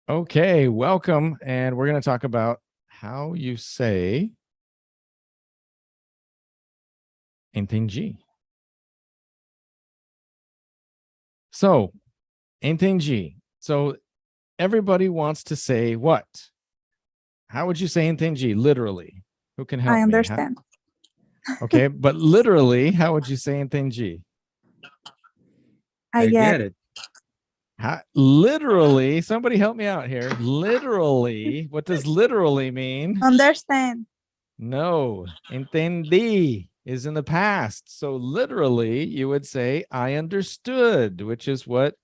Okay, welcome. And we're going to talk about how you say entendi. So, entendi. So, everybody wants to say what? How would you say entendi literally? Who can help I me? understand. Okay, but literally, how would you say entendi? I get it. Literally, somebody help me out here. Literally, what does literally mean? Understand. No, entendi is in the past. So literally, you would say, I understood, which is what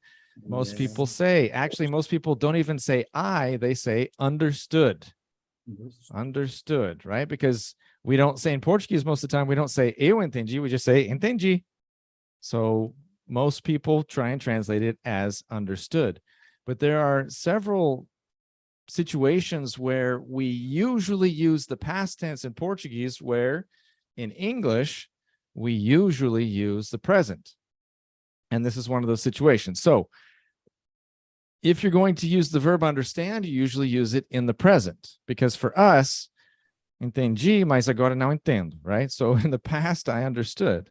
most people say. Actually, most people don't even say I, they say understood. Understood, right? Because we don't say in Portuguese most of the time, we don't say eu entendi, we just say entendi. So most people try and translate it as understood. But there are several situations where we usually use the past tense in Portuguese, where in English, we usually use the present. And this is one of those situations. So if you're going to use the verb understand, you usually use it in the present, because for us, entendi, mas agora não entendo, right? So in the past, I understood.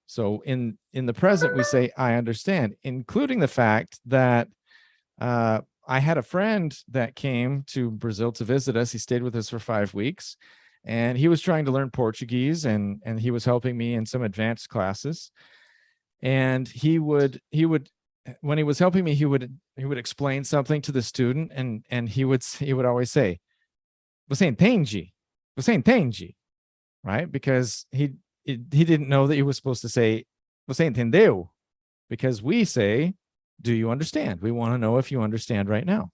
So in the present, we say, I understand, including the fact that I had a friend that came to Brazil to visit us. He stayed with us for 5 weeks, and he was trying to learn Portuguese, and he was helping me in some advanced classes. And he would when he was helping me, he would explain something to the student, and he would always say, "Você entende? Você entende?" Right? Because he didn't know that he was supposed to say, "Você entendeu?" Because we say, do you understand? We want to know if you understand right now.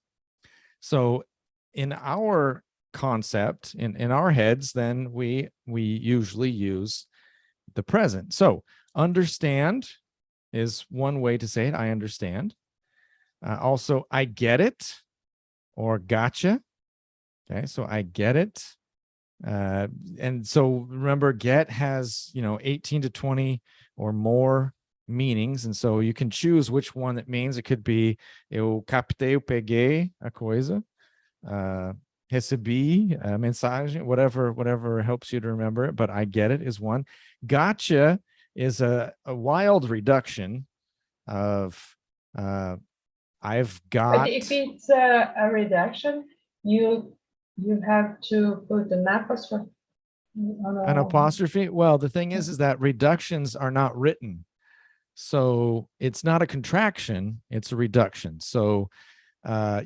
So in our concept, in our heads, then we usually use the present. So understand is one way to say it. I understand. Also, I get it, or gotcha. Okay, so I get it. And so remember, get has 18 to 20 or more meanings, and so you can choose which one it means. It could be eu captei, eu peguei a coisa, recebi a mensagem, whatever helps you to remember it. But I get it is one. Gotcha is a wild reduction of I've got. But if it's a reduction, you have to put an apostrophe. An apostrophe. Well, the thing is that reductions are not written. So it's not a contraction, it's a reduction. So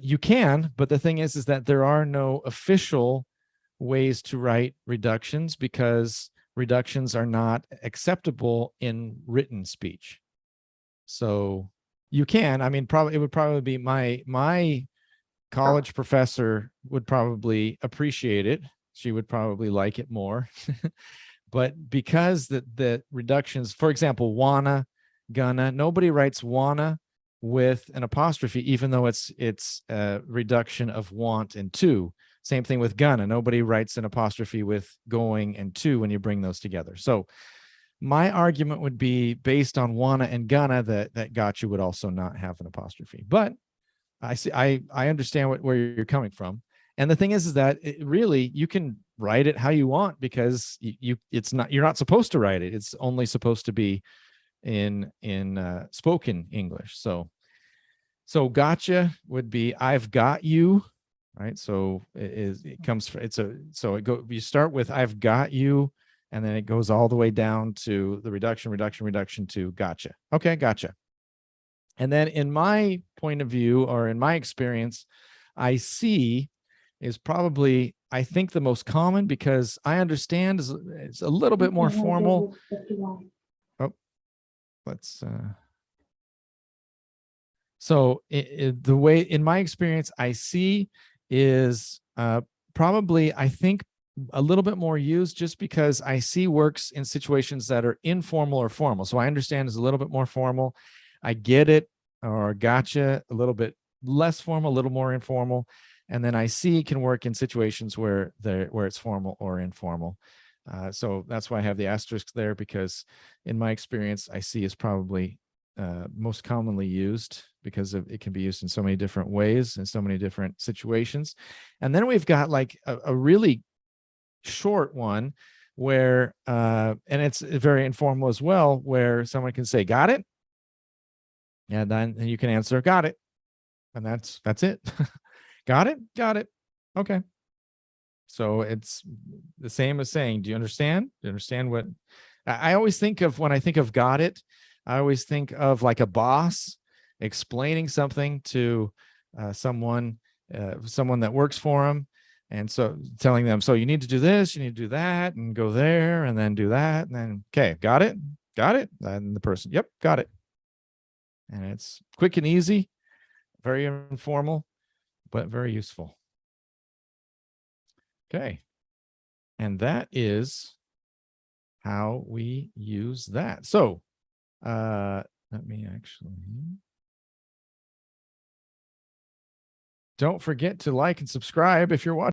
you can, but the thing is that there are no official ways to write reductions, because reductions are not acceptable in written speech. So you can, I mean, it would probably be my college professor would probably appreciate it. She would probably like it more. But because the reductions, for example, wanna, gonna, nobody writes wanna with an apostrophe, even though it's a reduction of want and to. Same thing with gonna. Nobody writes an apostrophe with going and to when you bring those together. So my argument would be, based on wanna and gonna, that gotcha would also not have an apostrophe. But I understand where you're coming from. And the thing is that really you can write it how you want, because you're not supposed to write it. It's only supposed to be in spoken English. So gotcha would be I've got you, right? So you start with I've got you, and then it goes all the way down to the reduction to gotcha. Okay, gotcha. And then in my point of view, or in my experience, I see is probably, I think, the most common, because I understand is a little bit more formal. Oh, let's so the way, in my experience, I see is probably, I think, a little bit more used, just because I see works in situations that are informal or formal. So I understand is a little bit more formal. I get it, or gotcha, a little bit less formal, a little more informal. And then I see can work in situations where it's formal or informal. So that's why I have the asterisk there, because in my experience, I see is probably most commonly used, because it can be used in so many different ways in so many different situations. And then we've got like a really short one where and it's very informal as well, where someone can say, got it? And then you can answer, got it. And that's it. Got it? Got it. Okay. So it's the same as saying, do you understand? Do you understand what I always think of when I think of got it? I always think of like a boss explaining something to someone that works for him. And so telling them, so you need to do this, you need to do that, and go there, and then do that. And then, okay, got it? Got it? And the person, yep, got it. And it's quick and easy, very informal, but very useful. Okay. And that is how we use that. So let me actually, don't forget to like and subscribe if you're watching.